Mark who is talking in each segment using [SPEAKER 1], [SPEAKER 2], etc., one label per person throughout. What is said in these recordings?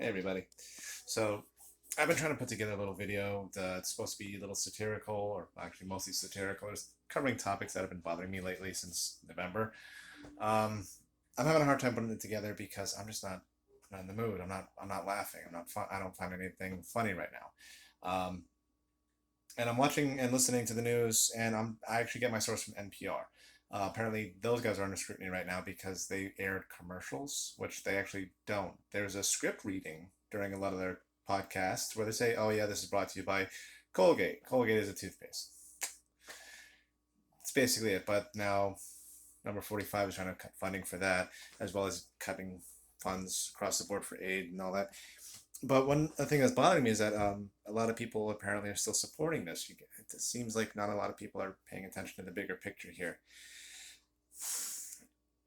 [SPEAKER 1] Hey everybody. So I've been trying to put together a little video that's supposed to be a little satirical, or actually mostly satirical, just covering topics that have been bothering me lately since November. Um, I'm having a hard time putting it together because I'm not in the mood. I'm not laughing. I'm not fun. I don't find anything funny right now. And I'm watching and listening to the news, and I actually get my source from NPR. Apparently, those guys are under scrutiny right now because they aired commercials, which they actually don't. There's a script reading during a lot of their podcasts where they say, "Oh yeah, this is brought to you by Colgate. Colgate is a toothpaste." It's basically it. But now, number 45 is trying to cut funding for that, as well as cutting funds across the board for aid and all that. But one thing that's bothering me is that a lot of people apparently are still supporting this. It seems like not a lot of people are paying attention to the bigger picture here.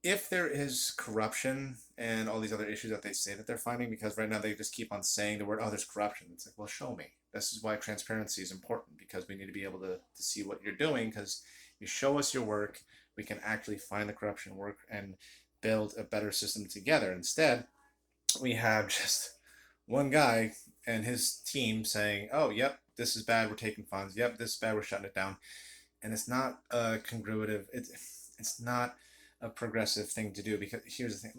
[SPEAKER 1] If there is corruption and all these other issues that they say that they're finding, because right now they just keep on saying the word, oh, there's corruption. It's like, well, show me. This is why transparency is important, because we need to be able to see what you're doing, because you show us your work, we can actually find the corruption work and build a better system together. Instead, we have just one guy and his team saying, "Oh, yep, this is bad. We're taking funds. Yep, this is bad. We're shutting it down." And it's not a congruitive. It's not a progressive thing to do, because here's the thing.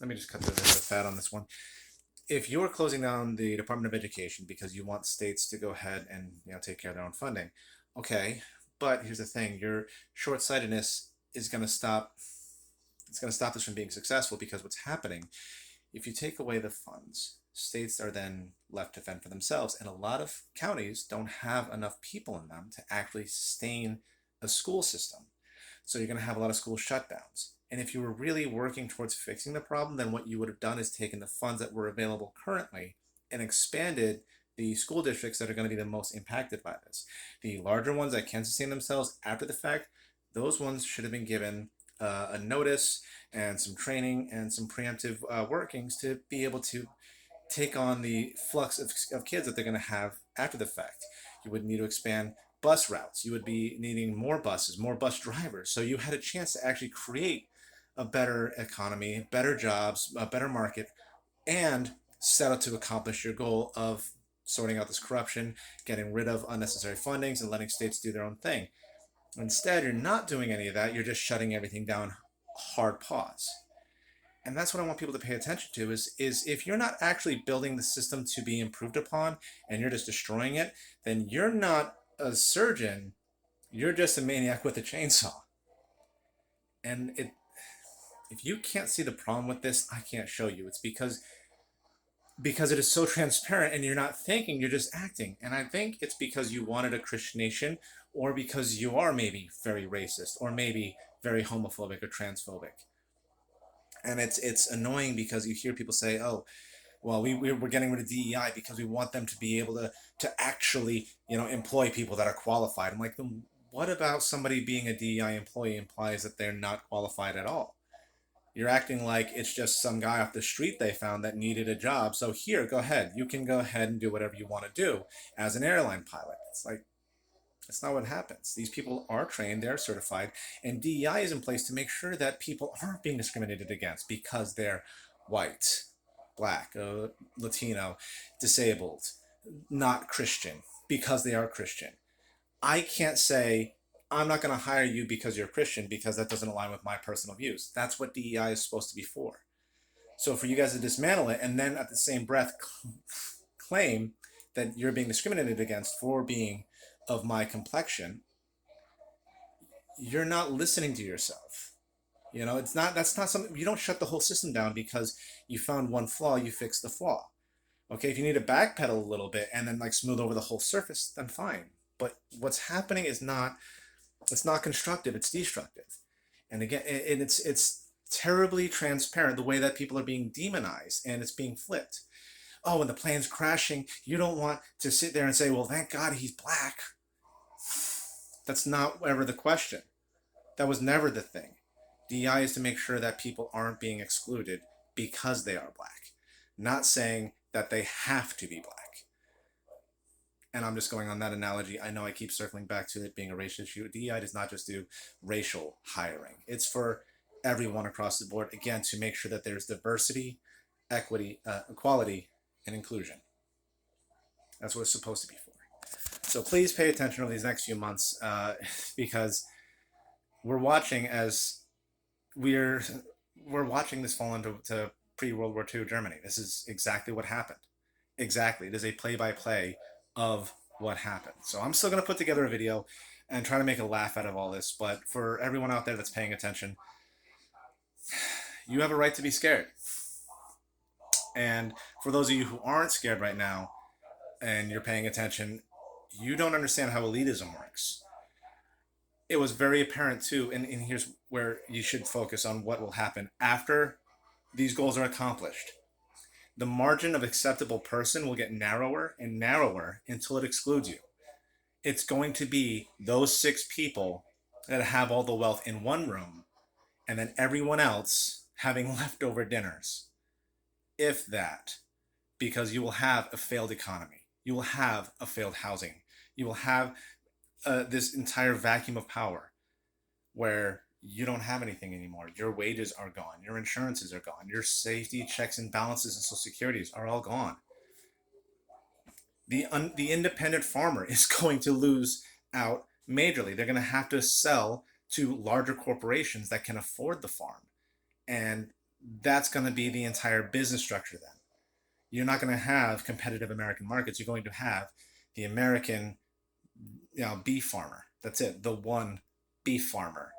[SPEAKER 1] Let me just cut the fat on this one. If you're closing down the Department of Education because you want states to go ahead and take care of their own funding, okay. But here's the thing: your short-sightedness is going to stop. It's going to stop this from being successful, because what's happening, if you take away the funds, states are then left to fend for themselves, and a lot of counties don't have enough people in them to actually sustain a school system. So you're going to have a lot of school shutdowns. And if you were really working towards fixing the problem, then what you would have done is taken the funds that were available currently and expanded the school districts that are going to be the most impacted by this. The larger ones that can sustain themselves after the fact, those ones should have been given a notice and some training and some preemptive workings to be able to take on the flux of kids that they're going to have after the fact. You would need to expand bus routes. You would be needing more buses, more bus drivers. So you had a chance to actually create a better economy, better jobs, a better market, and set out to accomplish your goal of sorting out this corruption, getting rid of unnecessary fundings, and letting states do their own thing. Instead, you're not doing any of that. You're just shutting everything down, hard pause. And that's what I want people to pay attention to, is if you're not actually building the system to be improved upon and you're just destroying it, then you're not a surgeon, you're just a maniac with a chainsaw. And if you can't see the problem with this, I can't show you. It's because it is so transparent, and you're not thinking, you're just acting. And I think it's because you wanted a Christian nation, or because you are maybe very racist, or maybe very homophobic or transphobic. And it's annoying because you hear people say, "Oh, well, we're getting rid of DEI because we want them to be able to actually employ people that are qualified." I'm like, then what about somebody being a DEI employee implies that they're not qualified at all? You're acting like it's just some guy off the street they found that needed a job. So here, go ahead. You can go ahead and do whatever you want to do as an airline pilot. It's like, that's not what happens. These people are trained, they're certified, and DEI is in place to make sure that people aren't being discriminated against because they're white, black, Latino, disabled, not Christian, because they are Christian. I can't say, I'm not going to hire you because you're Christian, because that doesn't align with my personal views. That's what DEI is supposed to be for. So for you guys to dismantle it and then at the same breath claim that you're being discriminated against for being of my complexion, you're not listening to yourself. It's not that's not something. You don't shut the whole system down because you found one flaw, you fix the flaw. Okay, if you need to backpedal a little bit and then like smooth over the whole surface, then fine. But what's happening is not it's not constructive, it's destructive. And again, and it's terribly transparent the way that people are being demonized, and it's being flipped. Oh, when the plane's crashing, you don't want to sit there and say, well, thank God he's black. That's not ever the question. That was never the thing. DEI is to make sure that people aren't being excluded because they are black, not saying that they have to be black. And I'm just going on that analogy. I know I keep circling back to it being a racial issue. DEI does not just do racial hiring. It's for everyone across the board, again, to make sure that there's diversity, equity, equality, and inclusion. That's what it's supposed to be for. So please pay attention over these next few months, because we're watching as we're we're watching this fall into pre-World War II Germany. This is exactly what happened. Exactly. It is a play-by-play of what happened. So I'm still going to put together a video and try to make a laugh out of all this. But for everyone out there that's paying attention, you have a right to be scared. And for those of you who aren't scared right now and you're paying attention, you don't understand how elitism works. It was very apparent too, and here's where you should focus on what will happen after these goals are accomplished. The margin of acceptable person will get narrower and narrower until it excludes you. It's going to be those 6 people that have all the wealth in one room, and then everyone else having leftover dinners, if that, because you will have a failed economy. You will have a failed housing. You will have this entire vacuum of power where you don't have anything anymore. Your wages are gone. Your insurances are gone. Your safety checks and balances and social securities are all gone. The independent farmer is going to lose out majorly. They're going to have to sell to larger corporations that can afford the farm. And that's going to be the entire business structure then. You're not going to have competitive American markets. You're going to have the American beef farmer. That's it. The one beef farmer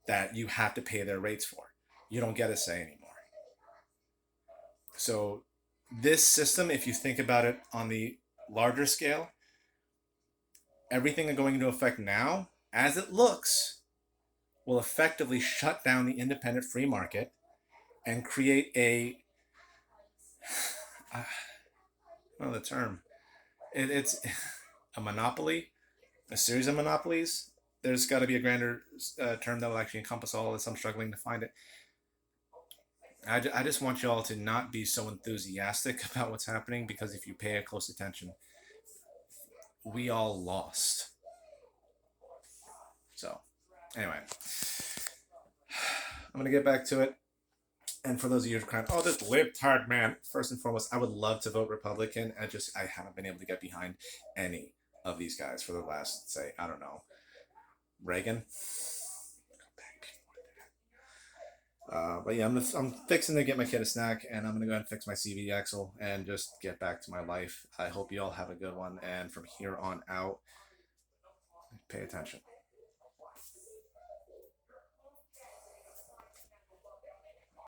[SPEAKER 1] that you have to pay their rates for. You don't get a say anymore. So this system, if you think about it on the larger scale, everything going into effect now, as it looks, will effectively shut down the independent free market and create I don't know the term. It's a monopoly, a series of monopolies. There's got to be a grander term that will actually encompass all of this. I'm struggling to find it. I just want you all to not be so enthusiastic about what's happening, because if you pay close attention, we all lost. So, anyway, I'm going to get back to it. And for those of you who are crying, oh, this libtard man, first and foremost, I would love to vote Republican. I haven't been able to get behind any of these guys for the last, say, I don't know, Reagan. But yeah, I'm fixing to get my kid a snack, and I'm gonna go ahead and fix my CV axle and just get back to my life. I hope you all have a good one, and from here on out, pay attention.